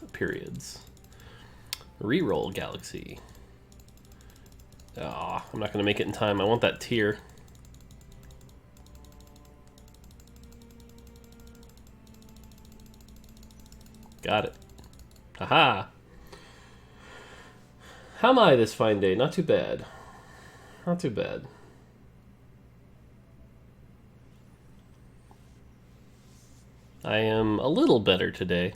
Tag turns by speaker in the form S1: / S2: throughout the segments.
S1: periods. Reroll Galaxy. Ah, I'm not going to make it in time. I want that tier. Got it. Haha. How am I this fine day? Not too bad. Not too bad. I am a little better today.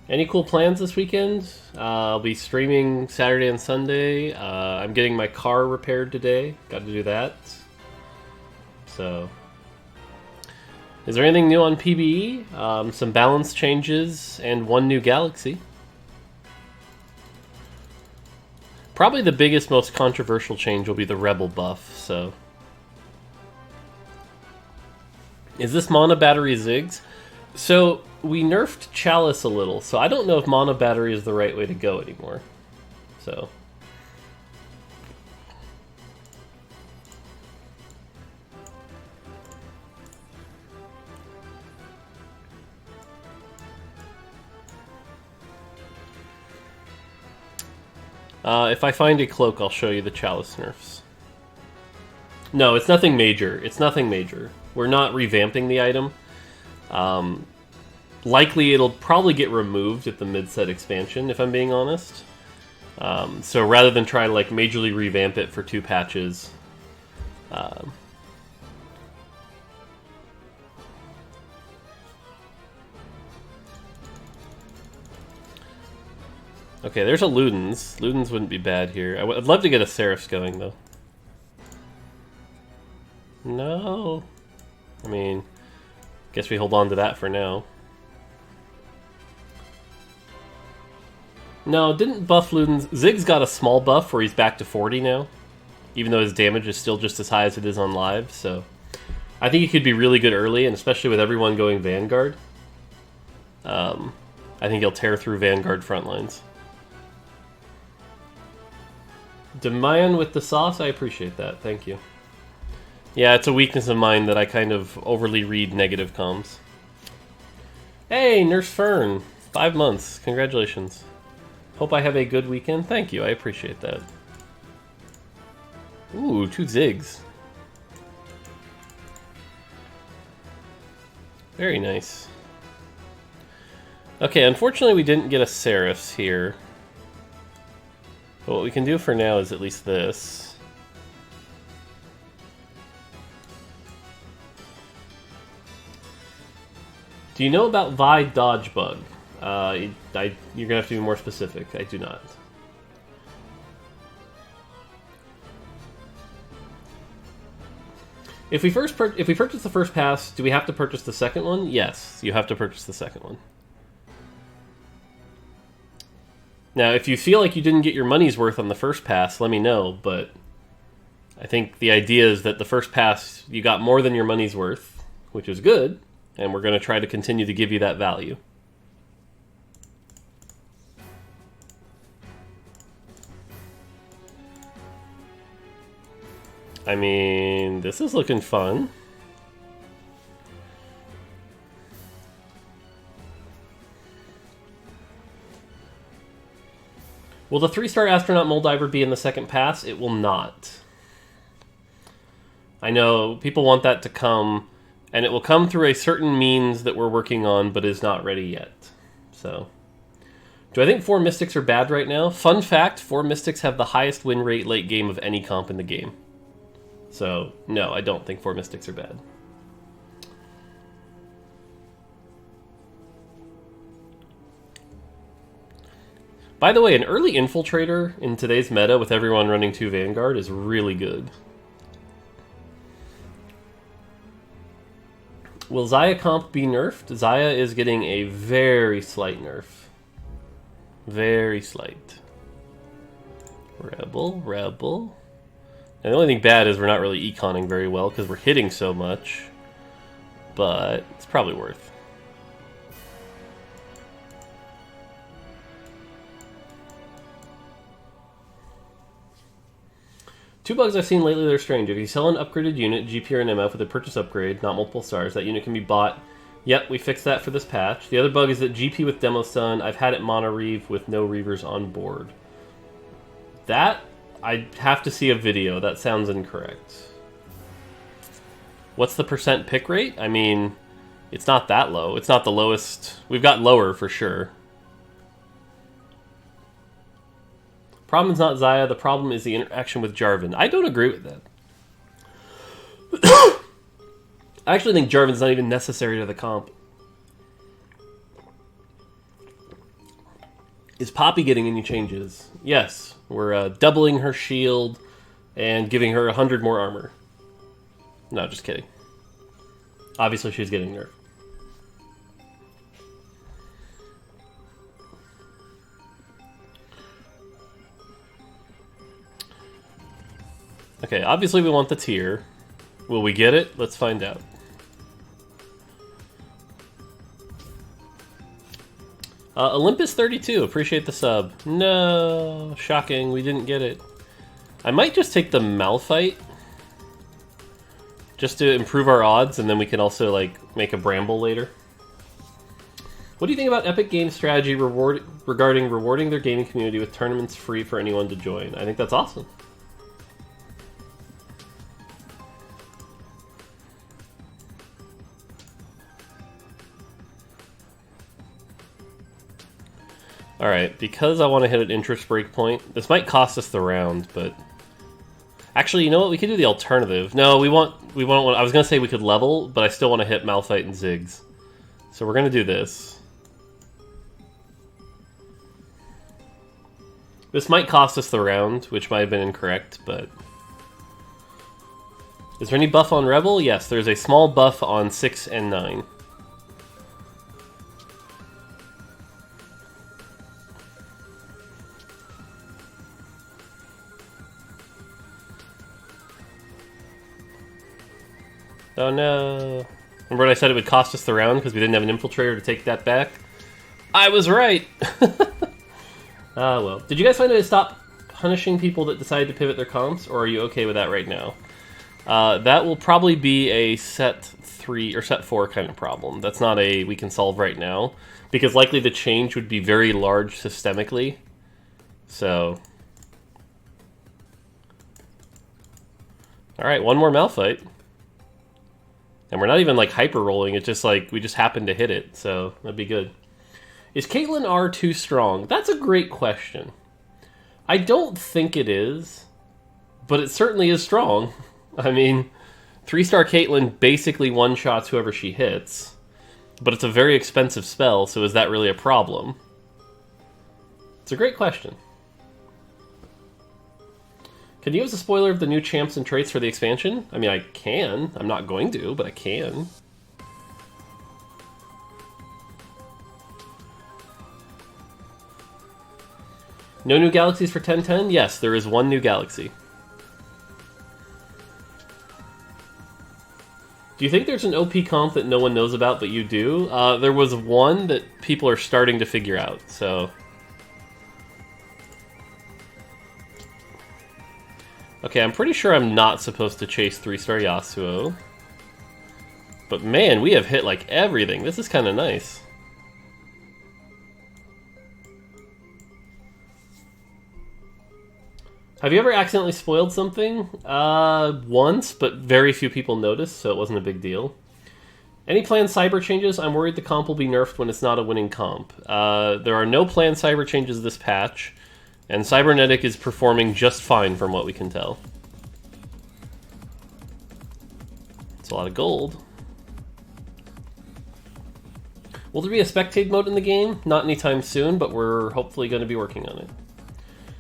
S1: Any cool plans this weekend? I'll be streaming Saturday and Sunday. I'm getting my car repaired today. Got to do that. So, is there anything new on PBE? Some balance changes and one new galaxy. Probably the biggest, most controversial change will be the Rebel buff, so. Is this Mana Battery Ziggs? So, we nerfed Chalice a little, so I don't know if Mana Battery is the right way to go anymore. So. If I find a cloak, I'll show you the Chalice nerfs. No, it's nothing major. It's nothing major. We're not revamping the item. Likely it'll probably get removed at the mid-set expansion, if I'm being honest. So rather than try to like majorly revamp it for 2 patches... Okay, there's a Ludens. Ludens wouldn't be bad here. I'd love to get a Seraphs going, though. No. I mean, guess we hold on to that for now. No, didn't buff Ludens. Zig's got a small buff where he's back to 40 now. Even though his damage is still just as high as it is on live, so... I think he could be really good early, and especially with everyone going Vanguard. I think he'll tear through Vanguard front lines. Demayan with the sauce, I appreciate that, thank you. Yeah, it's a weakness of mine that I kind of overly read negative comms. Hey, Nurse Fern, 5 months, congratulations. Hope I have a good weekend. Thank you, I appreciate that. Ooh, 2 Ziggs. Very nice. Okay, unfortunately we didn't get a Seraphs here. But what we can do for now is at least this. Do you know about Vi dodge bug? You're gonna have to be more specific. I do not. If we purchase the first pass, do we have to purchase the second one? Yes, you have to purchase the second one. Now, if you feel like you didn't get your money's worth on the first pass, let me know, but I think the idea is that the first pass, you got more than your money's worth, which is good, and we're going to try to continue to give you that value. I mean, this is looking fun. Will the 3-star astronaut Moldiver be in the second pass? It will not. I know people want that to come, and it will come through a certain means that we're working on, but is not ready yet. So, do I think 4 Mystics are bad right now? Fun fact, 4 Mystics have the highest win rate late game of any comp in the game. So, no, I don't think 4 Mystics are bad. By the way, an early Infiltrator in today's meta with everyone running 2 Vanguard is really good. Will Xayah comp be nerfed? Xayah is getting a very slight nerf. Very slight. Rebel. And the only thing bad is we're not really econing very well because we're hitting so much. But it's probably worth. Two bugs I've seen lately that are strange. If you sell an upgraded unit, GP or an MF with a purchase upgrade, not multiple stars, that unit can be bought Yep, we fixed that for this patch. The other bug is that GP with Demo Stun, I've had it mono Reave with no Reavers on board. That, I'd have to see a video. That sounds incorrect. What's the percent pick rate? I mean, it's not that low. It's not the lowest. We've got lower for sure. Problem is not Xayah. The problem is the interaction with Jarvan. I don't agree with that. I actually think Jarvan's not even necessary to the comp. Is Poppy getting any changes? Yes. We're doubling her shield and giving her 100 more armor. No, just kidding. Obviously, she's getting nerfed. Okay, obviously we want the tier. Will we get it? Let's find out. Olympus32, appreciate the sub. No, shocking, we didn't get it. I might just take the Malphite, just to improve our odds, and then we can also like make a Bramble later. What do you think about Epic Games' strategy regarding rewarding their gaming community with tournaments free for anyone to join? I think that's awesome. Alright, because I want to hit an interest break point, this might cost us the round, but... Actually, you know what? We could do the alternative. No, we want. I was going to say we could level, but I still want to hit Malphite and Ziggs. So we're going to do this. This might cost us the round, which might have been incorrect, but... Is there any buff on Rebel? Yes, there's a small buff on 6 and 9. Oh no. Remember when I said it would cost us the round because we didn't have an infiltrator to take that back? I was right! Ah, well. Did you guys find a way to stop punishing people that decide to pivot their comps, or are you okay with that right now? That will probably be a set 3 or set 4 kind of problem. That's not a we can solve right now, because likely the change would be very large systemically. So... Alright, one more Malphite. And we're not even, like, hyper-rolling. It's just, like, we just happen to hit it. So, that'd be good. Is Caitlyn R too strong? That's a great question. I don't think it is. But it certainly is strong. I mean, 3-star Caitlyn basically one-shots whoever she hits. But it's a very expensive spell, so is that really a problem? It's a great question. Can you give us a spoiler of the new champs and traits for the expansion? I mean, I can. I'm not going to, but I can. No new galaxies for 1010? Yes, there is one new galaxy. Do you think there's an OP comp that no one knows about but you do? There was one that people are starting to figure out, so... Okay, I'm pretty sure I'm not supposed to chase 3-star Yasuo. But man, we have hit like everything. This is kind of nice. Have you ever accidentally spoiled something? Once, but very few people noticed, so it wasn't a big deal. Any planned cyber changes? I'm worried the comp will be nerfed when it's not a winning comp. There are no planned cyber changes this patch. And Cybernetic is performing just fine from what we can tell. It's a lot of gold. Will there be a spectate mode in the game? Not anytime soon, but we're hopefully going to be working on it.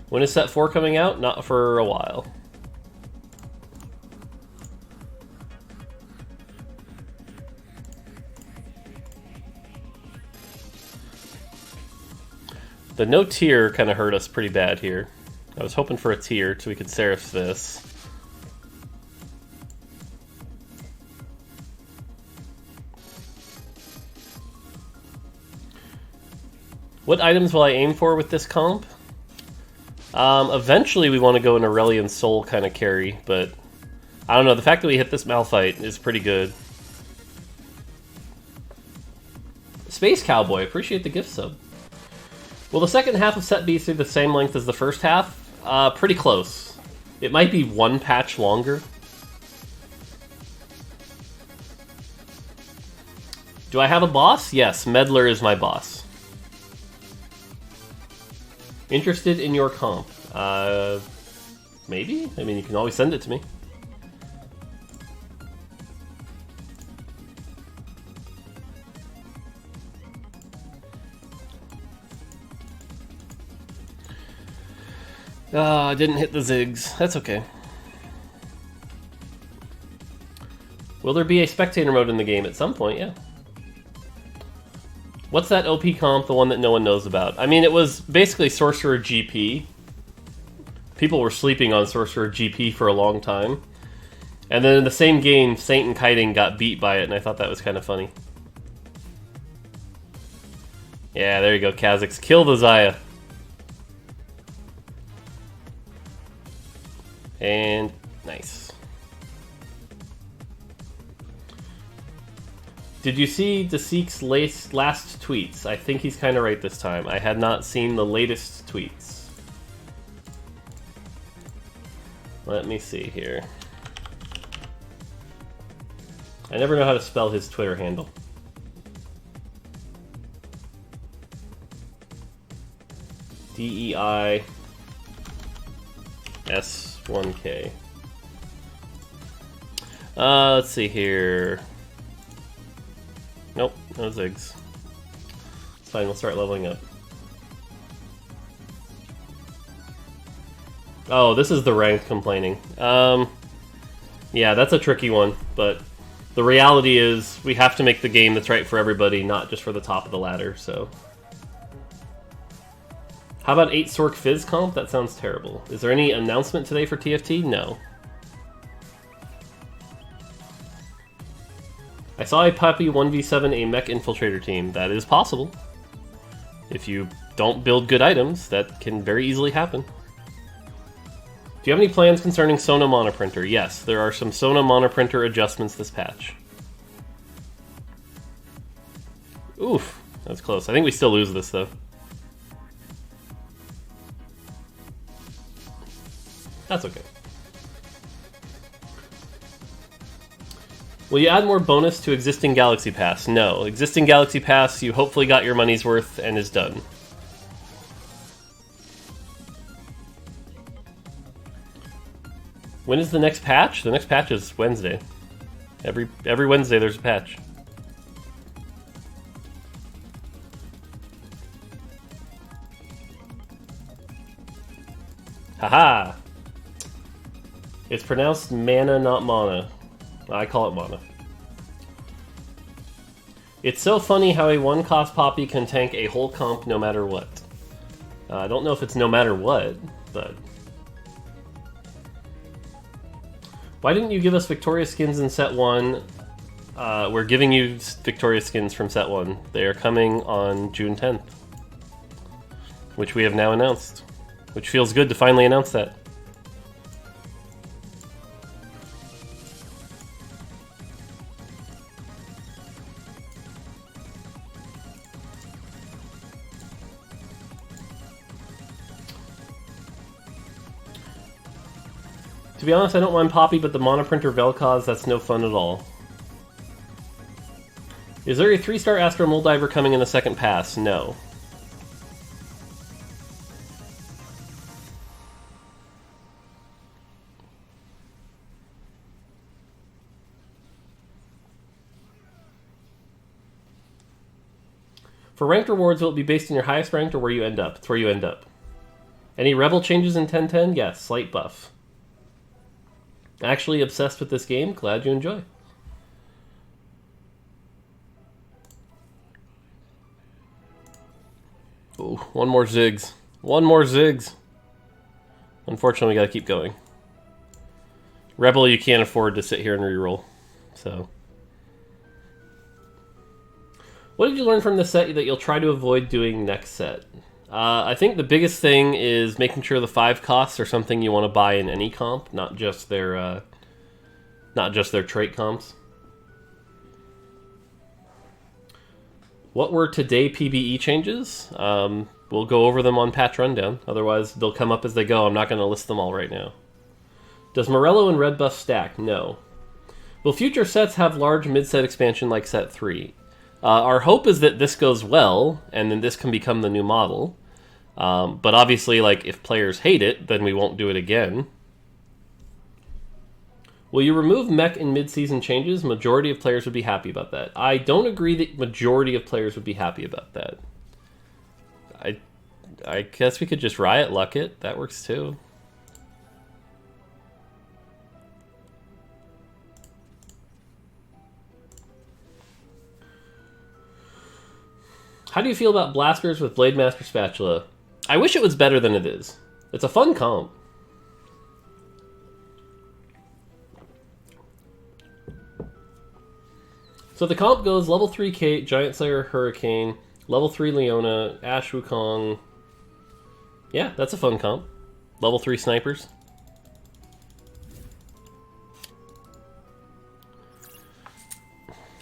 S1: When is set 4 coming out? Not for a while. The no tier kind of hurt us pretty bad here. I was hoping for a tier so we could Seraph this. What items will I aim for with this comp? Eventually we want to go an Aurelion Soul kind of carry, but I don't know. The fact that we hit this Malphite is pretty good. Space Cowboy, appreciate the gift sub. Will the second half of Set B be the same length as the first half? Pretty close. It might be one patch longer. Do I have a boss? Yes, Meddler is my boss. Interested in your comp? Maybe? I mean, you can always send it to me. I didn't hit the zigs. That's okay. Will there be a spectator mode in the game at some point? Yeah. What's that OP comp, the one that no one knows about? I mean, it was basically Sorcerer GP. People were sleeping on Sorcerer GP for a long time. And then in the same game, Saint and Kiting got beat by it, and I thought that was kind of funny. Yeah, there you go, Kha'Zix. Kill the Xayah. And nice. Did you see Deseek's last tweets? I think he's kind of right this time. I had not seen the latest tweets. Let me see here. I never know how to spell his Twitter handle. DEIS1K. Let's see here. Nope, no zigs. It's fine, we'll start leveling up. Oh, this is the ranked complaining. Yeah, that's a tricky one, but the reality is we have to make the game that's right for everybody, not just for the top of the ladder, so... How about 8 Sork Fizz comp? That sounds terrible. Is there any announcement today for TFT? No. I saw a Puppy 1v7 a mech infiltrator team. That is possible. If you don't build good items, that can very easily happen. Do you have any plans concerning Sona Monoprinter? Yes, there are some Sona Monoprinter adjustments this patch. Oof, that's close. I think we still lose this, though. That's okay. Will you add more bonus to existing Galaxy Pass? No. Existing Galaxy Pass, you hopefully got your money's worth and is done. When is the next patch? The next patch is Wednesday. Every Wednesday there's a patch. Haha! It's pronounced mana, not mana. I call it mana. It's so funny how a 1-cost Poppy can tank a whole comp no matter what. I don't know if it's no matter what, but... Why didn't you give us Victoria skins in Set 1? We're giving you Victoria skins from Set 1. They are coming on June 10th. Which we have now announced. Which feels good to finally announce that. To be honest, I don't mind Poppy, but the Monoprinter Vel'Koz, that's no fun at all. Is there a 3-star Astro Moldiver coming in the second pass? No. For ranked rewards, will it be based on your highest ranked or where you end up? It's where you end up. Any Rebel changes in 10.10? Yes, slight buff. Actually obsessed with this game. Glad you enjoy. Ooh, one more zigs. One more zigs. Unfortunately, we gotta keep going. Rebel, you can't afford to sit here and reroll. So... What did you learn from this set that you'll try to avoid doing next set? I think the biggest thing is making sure the 5 costs are something you want to buy in any comp, not just their trait comps. What were today PBE changes? We'll go over them on patch rundown. Otherwise, they'll come up as they go. I'm not going to list them all right now. Does Morello and Red Buff stack? No. Will future sets have large mid-set expansion like Set 3? Our hope is that this goes well, and then this can become the new model. But obviously, like, if players hate it, then we won't do it again. Will you remove mech in mid-season changes? Majority of players would be happy about that. I don't agree that majority of players would be happy about that. I guess we could just Riot Luck it. That works too. How do you feel about Blasters with Blade Master Spatula? I wish it was better than it is. It's a fun comp. So the comp goes level 3 Kate, Giant Slayer Hurricane, level 3 Leona, Ash Wukong. Yeah, that's a fun comp. Level 3 snipers.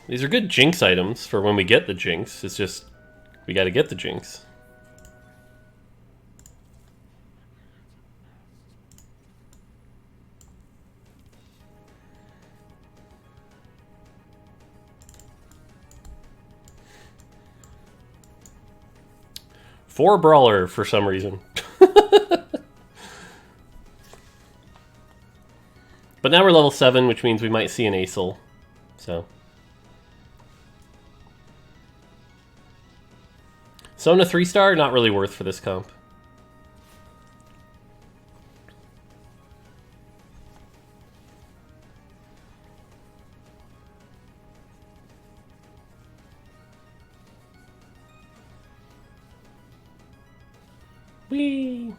S1: These are good Jinx items for when we get the Jinx. It's just, we gotta get the Jinx. For Brawler, for some reason. But now we're level 7, which means we might see an Acel. So. Sona 3-star, not really worth for this comp. Whee!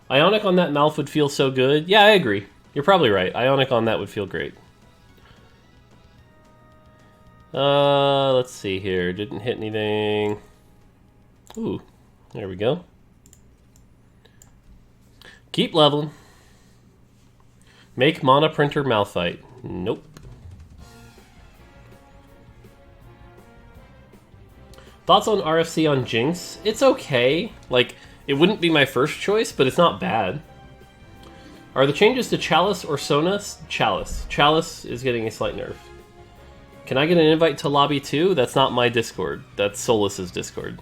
S1: Ionic on that Malf would feel so good. Yeah, I agree. You're probably right. Ionic on that would feel great. Let's see here. Didn't hit anything. Ooh, there we go. Keep leveling. Make Mana Printer Malphite. Nope. Thoughts on RFC on Jinx? It's okay. Like, it wouldn't be my first choice, but it's not bad. Are the changes to Chalice or Sonas? Chalice. Chalice is getting a slight nerf. Can I get an invite to Lobby 2? That's not my Discord. That's Solus's Discord.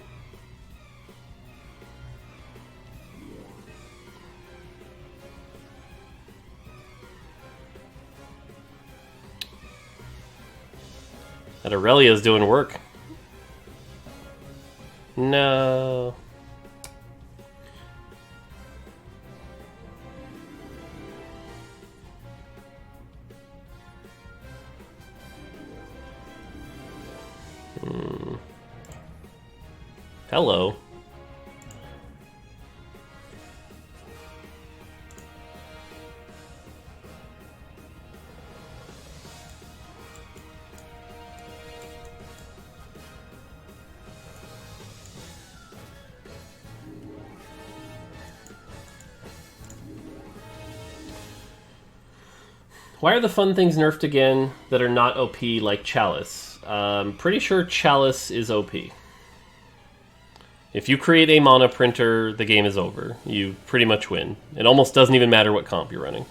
S1: That Aurelia's doing work. No. Hello. Why are the fun things nerfed again that are not OP like Chalice? Pretty sure Chalice is OP. If you create a mana printer, the game is over. You pretty much win. It almost doesn't even matter what comp you're running.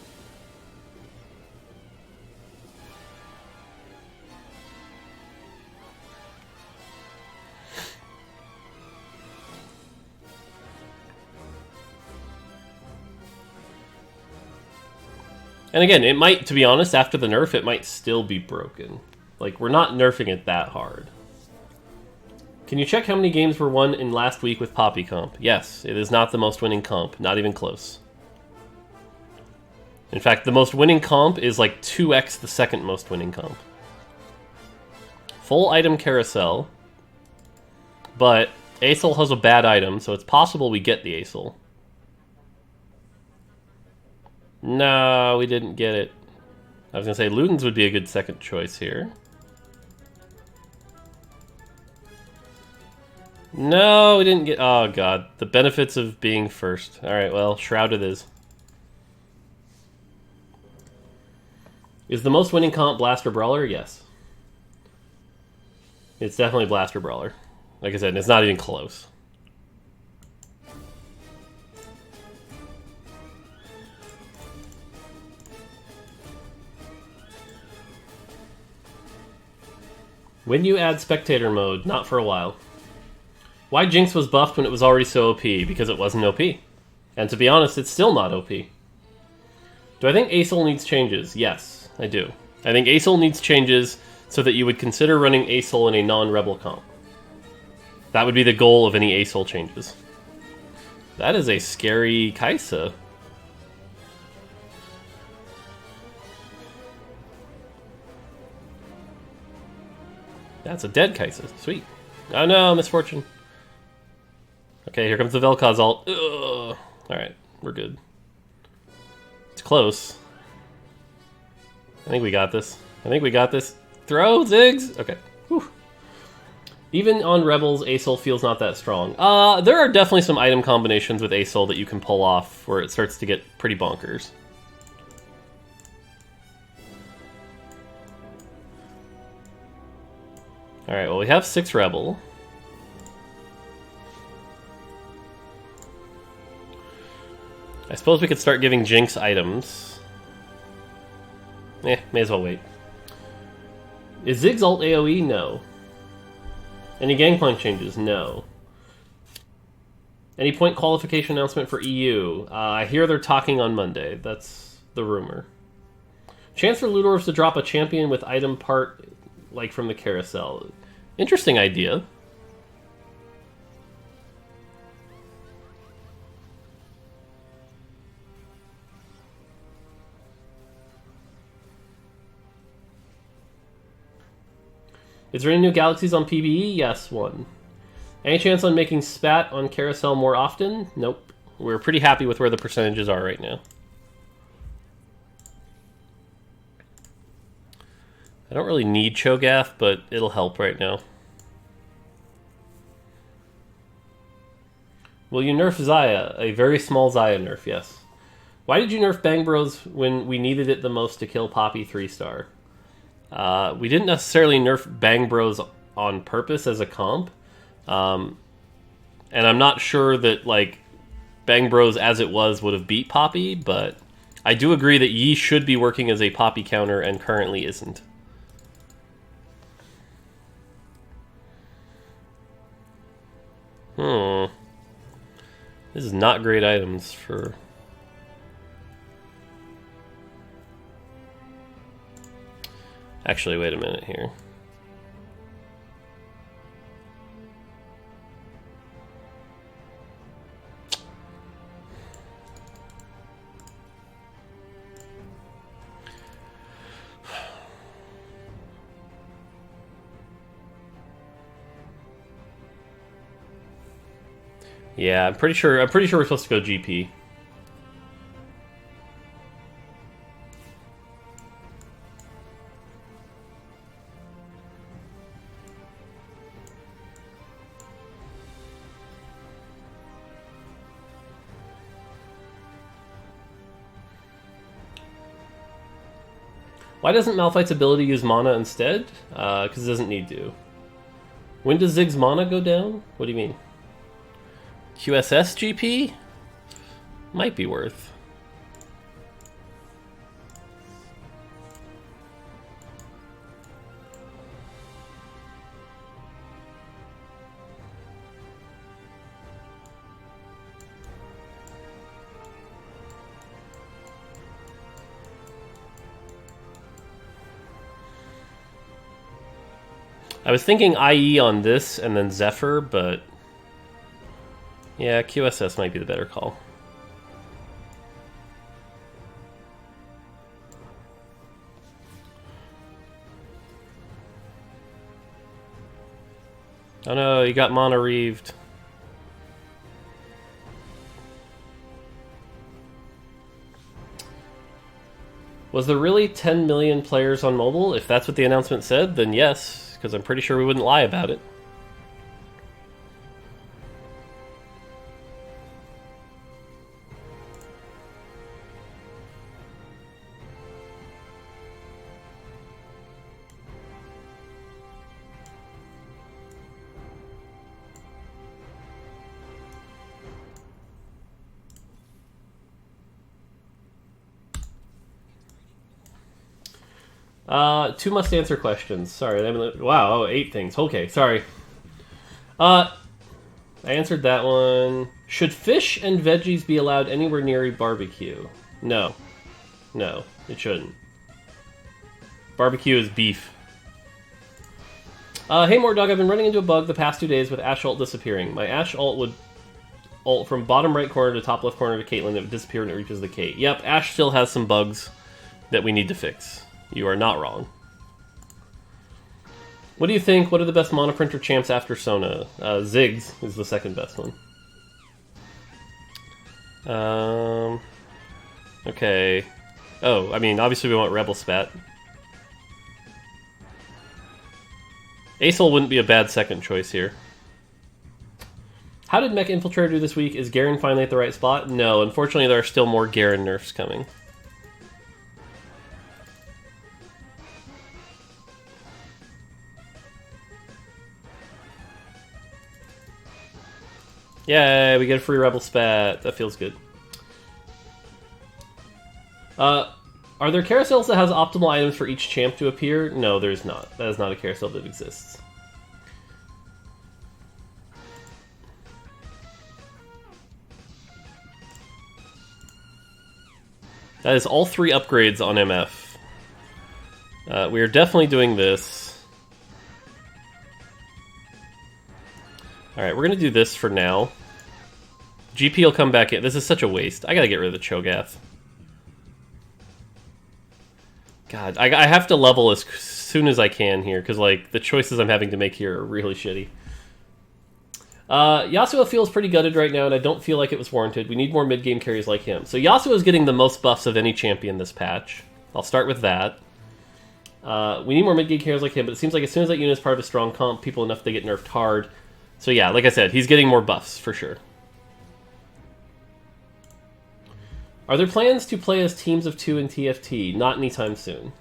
S1: And again, it might, to be honest, after the nerf, it might still be broken. Like, we're not nerfing it that hard. Can you check how many games were won in last week with Poppy Comp? Yes, it is not the most winning comp. Not even close. In fact, the most winning comp is like 2x the second most winning comp. Full item carousel. But Acel has a bad item, so it's possible we get the Acel. No, we didn't get it. I was going to say Ludens would be a good second choice here. No, we didn't get... Oh, God. The benefits of being first. Alright, well, Shroud it is. Is the most winning comp Blaster Brawler? Yes. It's definitely Blaster Brawler. Like I said, it's not even close. When you add spectator mode, not for a while. Why Jinx was buffed when it was already so OP? Because it wasn't OP. And to be honest, it's still not OP. Do I think Acel needs changes? Yes, I do. I think Acel needs changes so that you would consider running Acel in a non-Rebel comp. That would be the goal of any Acel changes. That is a scary Kaisa. That's a dead Kaisa. Sweet. Oh no, misfortune. Okay, here comes the Vel'Koz ult. Alright, we're good. It's close. I think we got this. I think we got this. Throw, Ziggs! Okay. Whew. Even on Rebels, Acel feels not that strong. There are definitely some item combinations with Acel that you can pull off where it starts to get pretty bonkers. Alright, well we have 6 Rebel. I suppose we could start giving Jinx items. May as well wait. Is Ziggs ult AoE? No. Any Gangplank changes? No. Any point qualification announcement for EU? I hear they're talking on Monday. That's the rumor. Chance for Ludorfs to drop a champion with item part like from the carousel. Interesting idea. Is there any new galaxies on PBE? Yes, one. Any chance on making Spat on Carousel more often? Nope. We're pretty happy with where the percentages are right now. I don't really need Cho'Gath, but it'll help right now. Will you nerf Xayah? A very small Xayah nerf, yes. Why did you nerf Bang Bros when we needed it the most to kill Poppy 3-star? We didn't necessarily nerf Bang Bros on purpose as a comp. And I'm not sure that, like, Bang Bros as it was would have beat Poppy, but I do agree that Yi should be working as a Poppy counter and currently isn't. This is not great items for... Actually, wait a minute here. Yeah, I'm pretty sure we're supposed to go GP. Why doesn't Malphite's ability use mana instead? Because it doesn't need to. When does Ziggs mana go down? What do you mean? QSS GP? Might be worth. I was thinking IE on this and then Zephyr, but yeah, QSS might be the better call. Oh no, you got Mana Reaved. Was there really 10 million players on mobile? If that's what the announcement said, then yes. Because I'm pretty sure we wouldn't lie about it. Two must answer questions. Sorry. Wow. Oh, 8 things. Okay. Sorry. I answered that one. Should fish and veggies be allowed anywhere near a barbecue? No. No, it shouldn't. Barbecue is beef. Hey Mortdog, I've been running into a bug the past 2 days with Ash ult disappearing. My Ash ult would ult from bottom right corner to top left corner to Caitlyn. It would disappear when it reaches the Kate. Yep, Ash still has some bugs that we need to fix. You are not wrong. What do you think? What are the best monoprinter champs after Sona? Ziggs is the second best one. Okay. Oh, I mean, obviously we want Rebel Spat. Acel wouldn't be a bad second choice here. How did Mech Infiltrator do this week? Is Garen finally at the right spot? No, unfortunately there are still more Garen nerfs coming. Yay, we get a free Rebel Spat. That feels good. Are there carousels that has optimal items for each champ to appear? No, there's not. That is not a carousel that exists. That is all 3 upgrades on MF. We are definitely doing this. Alright, we're going to do this for now. GP will come back in. This is such a waste. I gotta get rid of the Cho'Gath. God, I have to level as soon as I can here, because like the choices I'm having to make here are really shitty. Yasuo feels pretty gutted right now, and I don't feel like it was warranted. We need more mid-game carries like him. So Yasuo is getting the most buffs of any champion this patch. I'll start with that. We need more mid-game carries like him, but it seems like as soon as that unit is part of a strong comp, people enough they get nerfed hard. So yeah, like I said, he's getting more buffs, for sure. Are there plans to play as teams of 2 in TFT? Not anytime soon.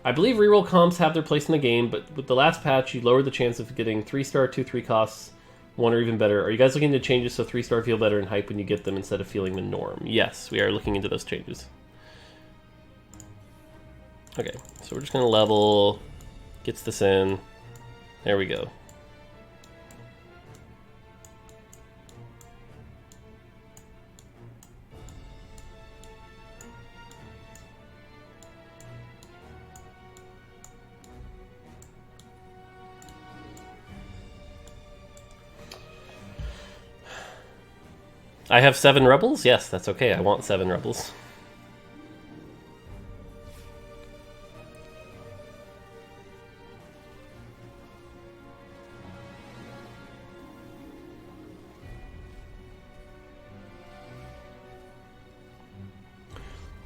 S1: I believe reroll comps have their place in the game, but with the last patch, you lowered the chance of getting 3-star, 2-3 costs, 1 or even better. Are you guys looking into changes so 3-star feel better and hype when you get them instead of feeling the norm? Yes, we are looking into those changes. Okay, so we're just going to level, gets this in. There we go. I have 7 rebels? Yes, that's okay. I want 7 rebels.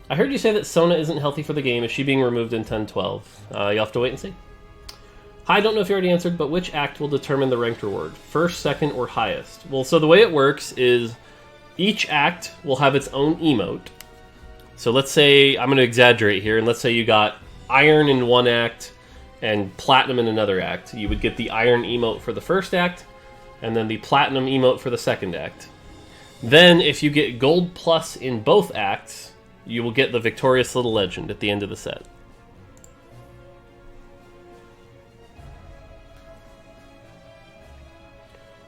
S1: I heard you say that Sona isn't healthy for the game. Is she being removed in 10-12? You'll have to wait and see. Hi, I don't know if you already answered, but which act will determine the ranked reward? First, second, or highest? Well, so the way it works is each act will have its own emote. So let's say, I'm going to exaggerate here, and let's say you got iron in one act and platinum in another act. You would get the iron emote for the first act, and then the platinum emote for the second act. Then, if you get gold plus in both acts, you will get the victorious little legend at the end of the set.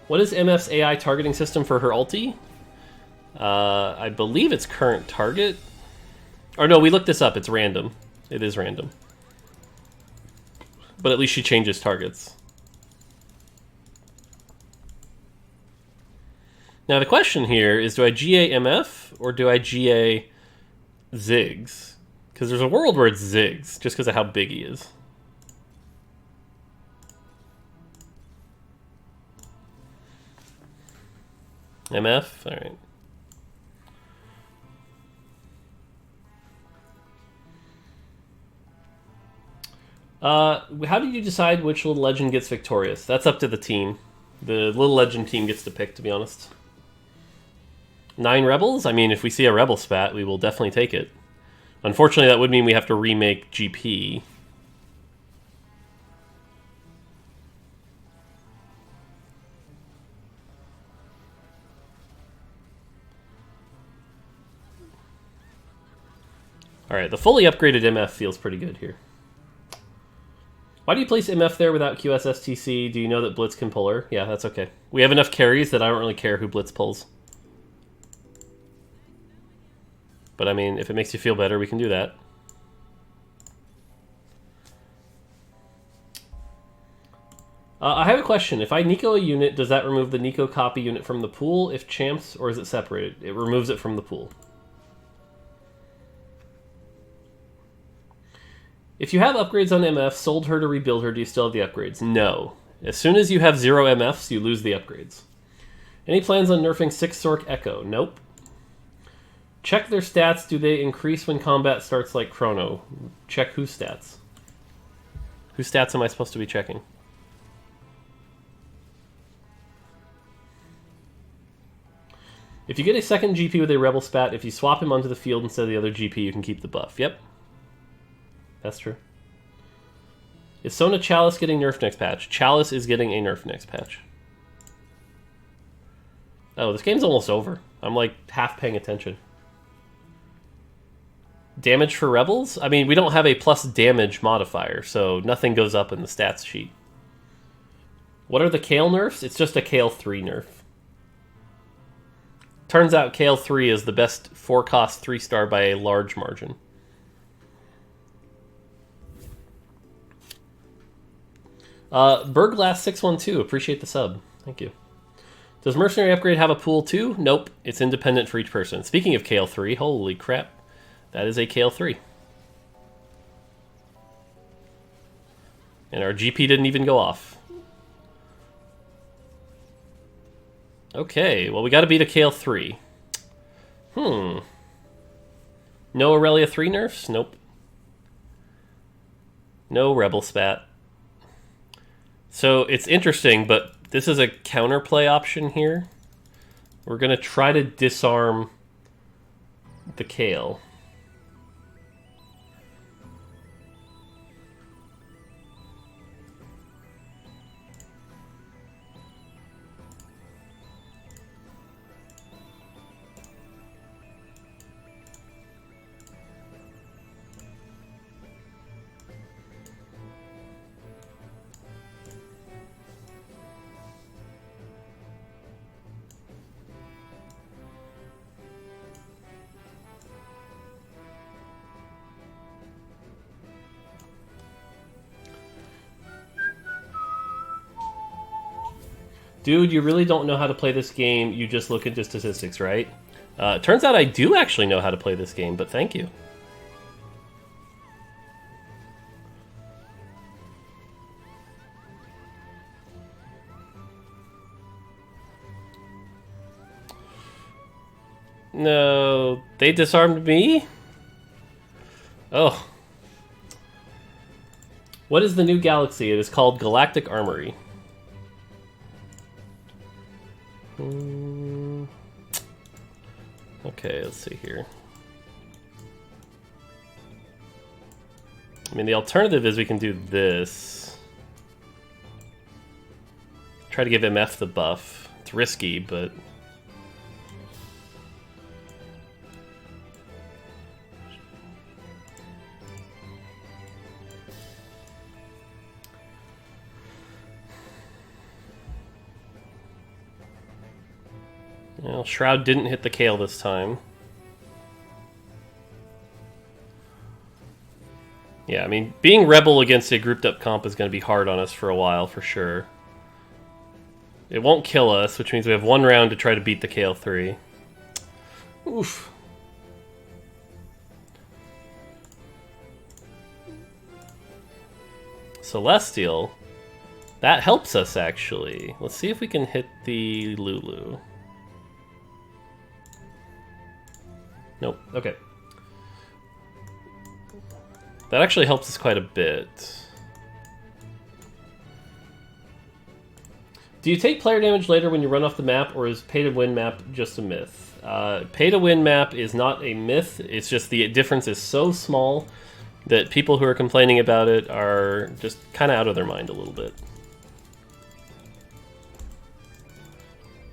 S1: What is MF's AI targeting system for her ulti? I believe it's current target. Or no, we looked this up. It's random. It is random. But at least she changes targets. Now the question here is, do I GA MF or do I GA Ziggs? Because there's a world where it's Ziggs, just because of how big he is. MF? Alright. How did you decide which little legend gets victorious? That's up to the team. The little legend team gets to pick, to be honest. 9 rebels? I mean, if we see a rebel spat, we will definitely take it. Unfortunately, that would mean we have to remake GP. Alright, the fully upgraded MF feels pretty good here. Why do you place MF there without QSSTC? Do you know that Blitz can pull her? Yeah, that's okay. We have enough carries that I don't really care who Blitz pulls. But I mean, if it makes you feel better, we can do that. I have a question. If I Nico a unit, does that remove the Nico copy unit from the pool if champs, or is it separated? It removes it from the pool. If you have upgrades on MF, sold her to rebuild her, do you still have the upgrades? No. As soon as you have 0 MFs, you lose the upgrades. Any plans on nerfing 6 Sork Echo? Nope. Check their stats. Do they increase when combat starts like Chrono? Check whose stats? Whose stats am I supposed to be checking? If you get a second GP with a Rebel Spat, if you swap him onto the field instead of the other GP, you can keep the buff. Yep. That's true. Is Sona Chalice getting nerfed next patch? Chalice is getting a nerf next patch. Oh, this game's almost over. I'm like half paying attention. Damage for Rebels? I mean, we don't have a plus damage modifier, so nothing goes up in the stats sheet. What are the Kayle nerfs? It's just a Kayle 3 nerf. Turns out Kayle 3 is the best 4-cost 3-star by a large margin. Berglast612, appreciate the sub. Thank you. Does Mercenary Upgrade have a pool too? Nope, it's independent for each person. Speaking of Kayle 3, holy crap. That is a Kayle 3. And our GP didn't even go off. Okay, well we gotta beat a Kayle 3. No Aurelia 3 nerfs? Nope. No Rebel Spat. So it's interesting, but this is a counterplay option here. We're going to try to disarm the Kayle. Dude, you really don't know how to play this game. You just look into statistics, right? Turns out I do actually know how to play this game, but thank you. No, they disarmed me? Oh. What is the new galaxy? It is called Galactic Armory. Okay, let's see here. I mean, the alternative is we can do this. Try to give MF the buff. It's risky, but... Well, Shroud didn't hit the Kayle this time. Yeah, I mean, being Rebel against a grouped up comp is going to be hard on us for a while, for sure. It won't kill us, which means we have one round to try to beat the Kayle 3. Oof. Celestial. That helps us, actually. Let's see if we can hit the Lulu. Nope. Okay. That actually helps us quite a bit. Do you take player damage later when you run off the map, or is pay-to-win map just a myth? Pay-to-win map is not a myth. It's just the difference is so small that people who are complaining about it are just kind of out of their mind a little bit.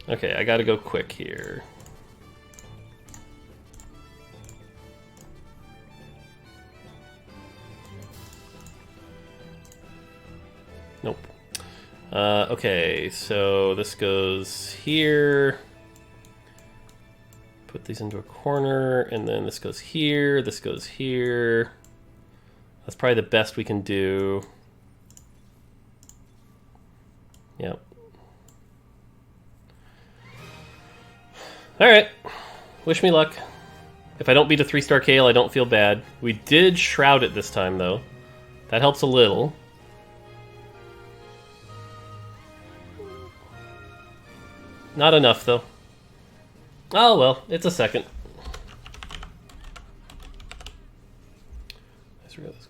S1: Okay, I gotta go quick here. Okay, so this goes here. Put these into a corner, and then this goes here, this goes here. That's probably the best we can do. Yep. Alright. Wish me luck. If I don't beat a 3-star Kayle, I don't feel bad. We did Shroud it this time, though. That helps a little. Not enough, though. Oh, well. It's a second. I just forgot this.